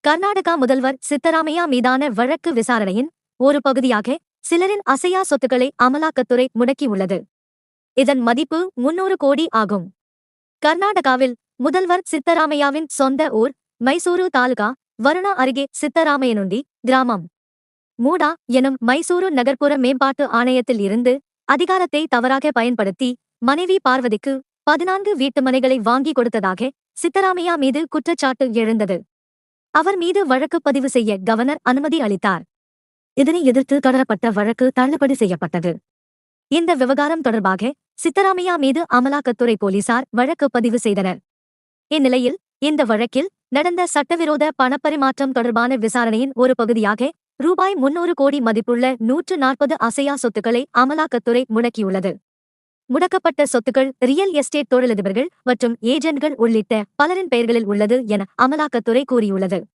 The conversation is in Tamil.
கர்நாடகா முதல்வர் சித்தராமையா மீதான வழக்கு விசாரணையின் ஒரு பகுதியாக சிலரின் அசையா சொத்துக்களை அமலாக்கத்துறை முடக்கியுள்ளது. இதன் மதிப்பு 300 கோடி ஆகும். கர்நாடகாவில் முதல்வர் சித்தராமையாவின் சொந்த ஊர் மைசூரு தாலுகா வருணா அருகே சித்தராமையனுண்டி கிராமம். மூடா எனும் மைசூரு நகர்ப்புற மேம்பாட்டு ஆணையத்தில் இருந்து அதிகாரத்தை தவறாக பயன்படுத்தி மனைவி பார்வதிக்கு 14 வீட்டுமனைகளை வாங்கி கொடுத்ததாக சித்தராமையா மீது குற்றச்சாட்டு எழுந்தது. அவர் மீது வழக்கு பதிவு செய்ய கவர்னர் அனுமதி அளித்தார். இதனை எதிர்த்து தொடரப்பட்ட வழக்கு தள்ளுபடி செய்யப்பட்டது. இந்த விவகாரம் தொடர்பாக சித்தராமையா மீது அமலாக்கத்துறை போலீசார் வழக்கு பதிவு செய்தனர். இந்நிலையில் இந்த வழக்கில் நடந்த சட்டவிரோத பணப்பரிமாற்றம் தொடர்பான விசாரணையின் ஒரு பகுதியாக ரூபாய் 300 கோடி மதிப்புள்ள 140 அசையா சொத்துக்களை அமலாக்கத்துறை முடக்கியுள்ளது. முடக்கப்பட்ட சொத்துக்கள் ரியல் எஸ்டேட் தொழிலதிபர்கள் மற்றும் ஏஜென்ட்கள் உள்ளிட்ட பலரின் பெயர்களில் உள்ளது என அமலாக்கத்துறை கூறியுள்ளது.